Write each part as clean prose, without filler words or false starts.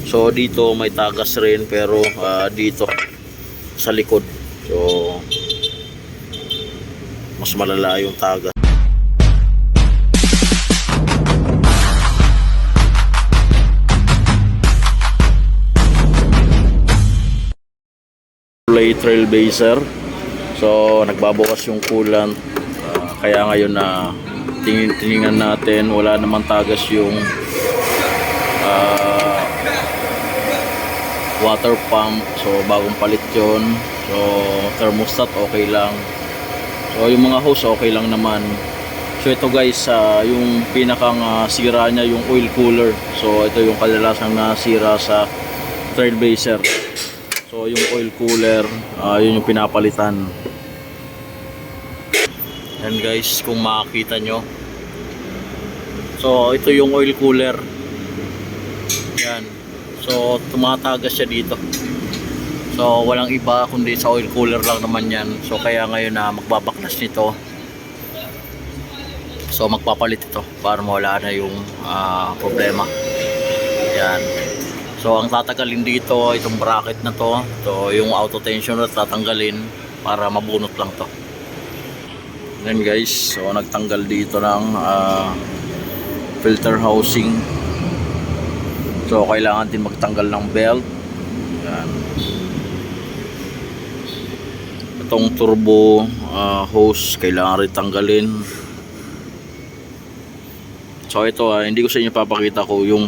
So dito may tagas rin, pero dito sa likod, so mas malala yung tagas. Trailblazer, so nagbabawas yung coolant, kaya ngayon na tingnan natin, wala namang tagas yung water pump, so bagong palit yun. So thermostat okay lang, so yung mga hose okay lang naman. So ito guys, yung pinakang sira niya yung oil cooler, so ito yung kadalasang nasira sa Trailblazer. So yung oil cooler, yun yung pinapalitan. Yan guys, kung makikita nyo, so ito yung oil cooler. Yan, so tumatagas siya dito. So walang iba kundi sa oil cooler lang naman yan. So kaya ngayon na magbabaklas nito, so magpapalit ito para mawala na yung problema. Yan. So ang tatagalin dito, itong bracket na to, yung auto tensioner tatanggalin para mabunot lang to. Then guys, so nagtanggal dito ng filter housing. So kailangan din magtanggal ng belt. Yan. Itong turbo hose kailangan rin tanggalin. So ito, hindi ko sa inyo papakita ko yung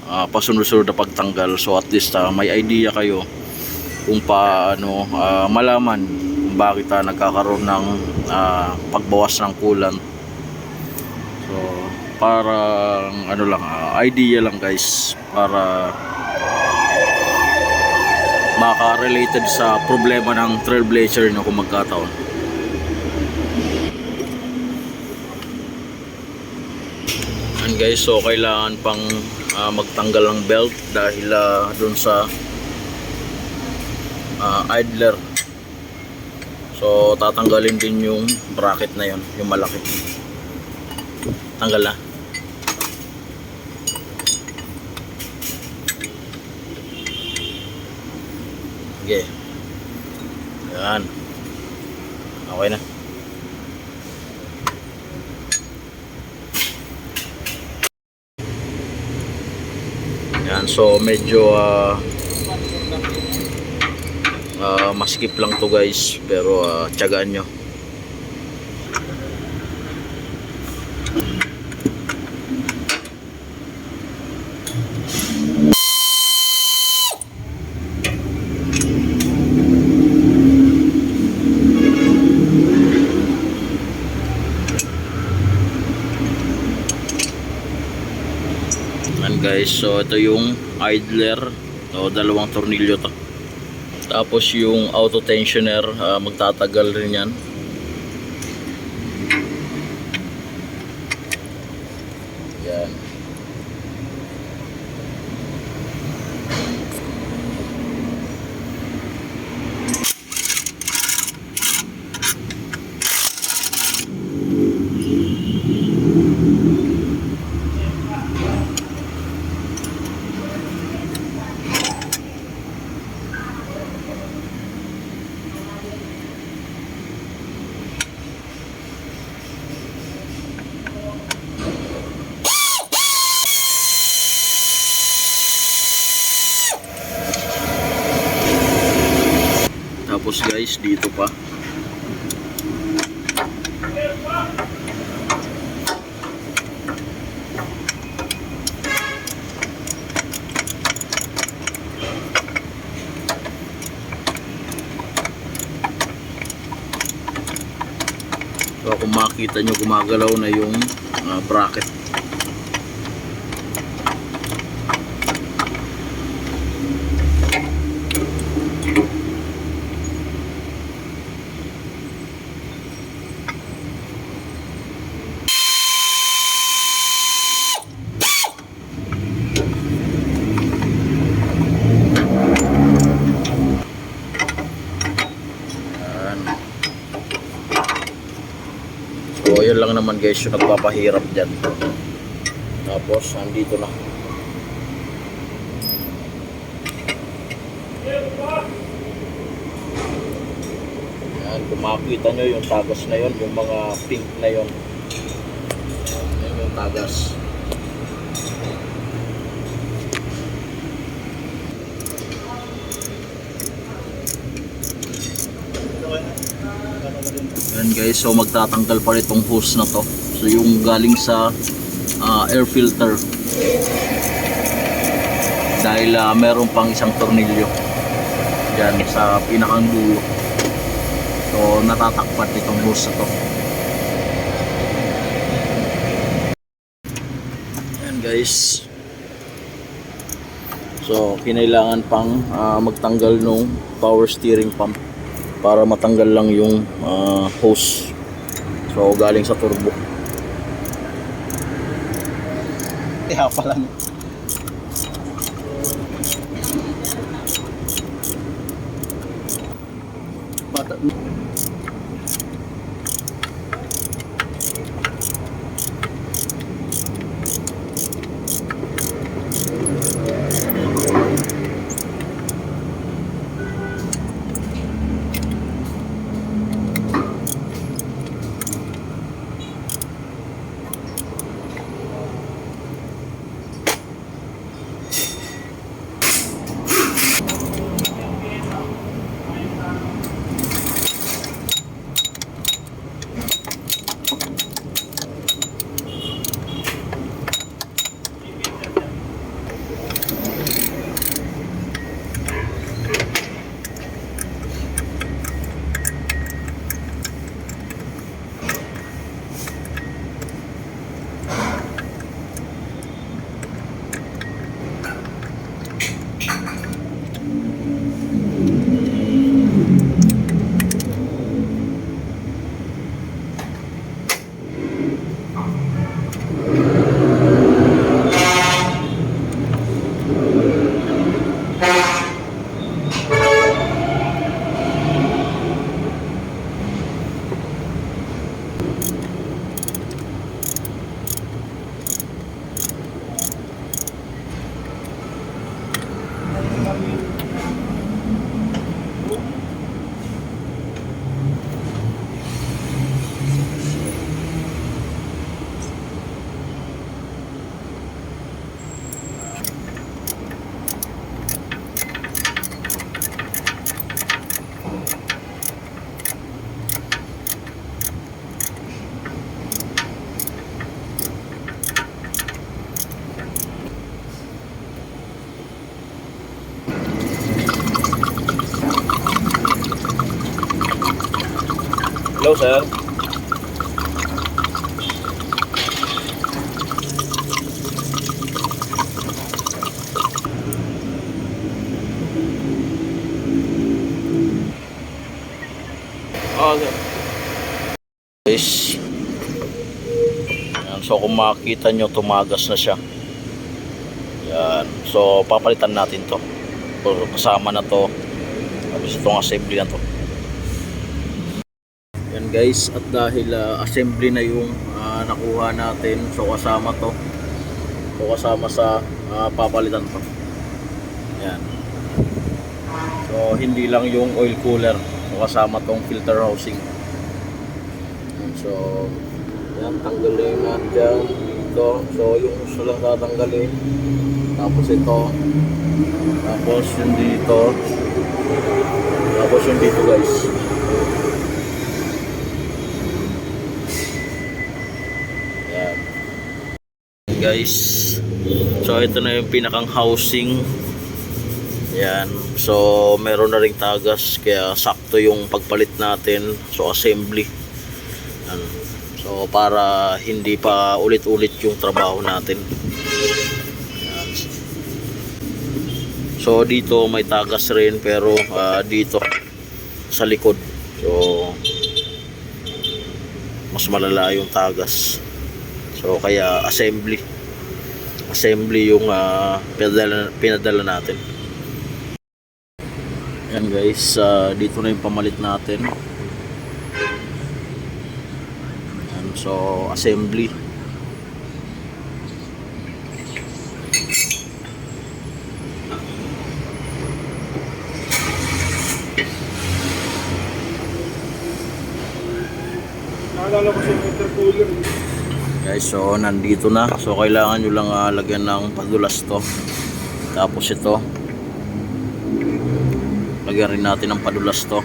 pasunod-sunod na pagtanggal. So at least may idea kayo kung paano malaman kung bakit nagkakaroon ng pagbawas ng coolant. So para ano lang, idea lang guys, para maka-related sa problema ng Trailblazer nyo kung magkataon. And guys, so kailangan pang magtanggal ng belt dahil dun sa idler. So tatanggalin din yung bracket na yun, yung malaki. Tanggal na. Okay. Yan. Okay na. Yan, so medyo maskip lang to guys, pero tiyagaan nyo. Yan guys, so ito yung idler, so dalawang tornilyo to. Tapos yung auto tensioner, magtatagal rin yan. Yan. Tapos guys, dito pa. So kung makita nyo, gumagalaw na yung bracket. So yun lang naman guys yung nagpapahirap dyan. Tapos nandito na. kung makikita nyo yung tagas na yon, yung mga pink na yon, yun yung tagas. Yan guys, so magtatanggal pa rin itong hose na to. So yung galing sa air filter, dahil meron pang isang tornilyo dyan sa pinakang dulo. So natatakpat itong hose na to. Yan guys, so kinailangan pang magtanggal nung power steering pump para matanggal lang yung hose. So galing sa turbo. Kaya pa lang. Bata. Hello sir. Okay. Guys, yan, so kung makikita nyo, tumagas na siya. Yan, so papalitan natin to. So, kasama na to, tapos itong assembly na to. Yan guys, at dahil assembly na yung nakuha natin, so kasama to, so kasama sa papalitan to. Yan, so hindi lang yung oil cooler, so kasama tong filter housing. Yan, so yan, tanggalin natin dito, so yung gusto lang tatanggalin, tapos ito, tapos yung dito, tapos yung dito guys. Guys, so ito na yung pinakang housing. Yan, so meron na ring tagas, kaya sakto yung pagpalit natin. So assembly. Yan. So para hindi pa ulit-ulit yung trabaho natin. Yan. So dito may tagas rin, pero dito sa likod, so mas malala yung tagas. So kaya assembly yung pinadala natin. Yan guys, dito na yung pamalit natin. Yan, so assembly. lalabas yung intercooler. Guys, so nandito na. So kailangan nyo lang lagyan ng padulas to. Tapos ito, lagyan rin natin ng padulas to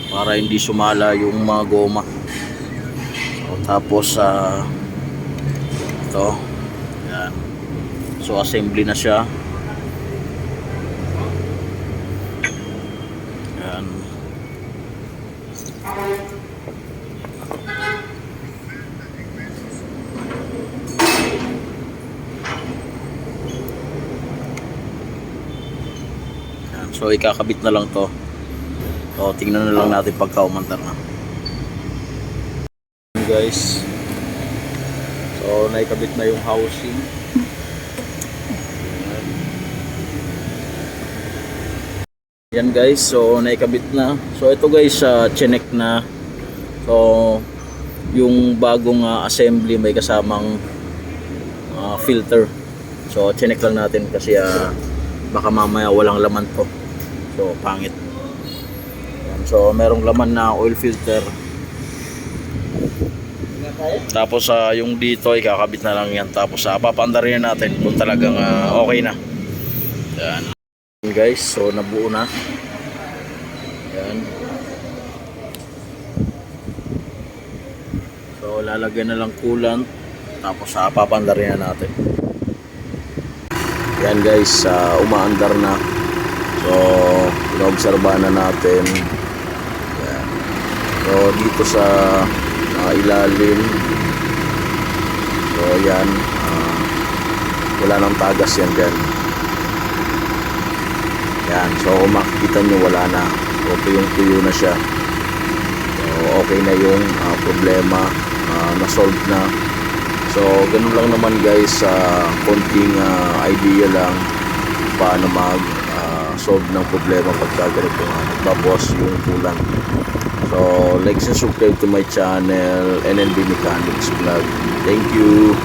para hindi sumala yung mga goma. So, tapos ito, yan. So assembly na siya. Yan. So ikakabit na lang to. So tingnan na lang natin pagka umandar na. Guys. So naikabit na yung housing. Yan guys, so naikabit na. So ito guys, chinek na. So yung bagong assembly may kasamang filter. So chinek lang natin kasi baka mamaya walang laman to. So pangit. Yan. So merong laman na oil filter. Tapos yung dito ikakabit na lang yan. Tapos papandarin na natin kung talagang okay na. Yan. Guys, so nabuo na. Yan. So lalagyan na lang coolant. Tapos papandarin na natin. Yan guys, umaandar na. So inoobserbahan na natin. Yan. So dito sa ilalim. So yan, wala nang tagas yan dyan. Yan, so kung makikita nyo wala na. So tuyong-tuyo na siya. So okay na yung problema, na-solve na. So ganun lang naman guys, konting idea lang paano mag-solve ng problema pagka ganito nagbabawas yung kulang. So like and subscribe to my channel, NNB Mechanics Vlog. Thank you.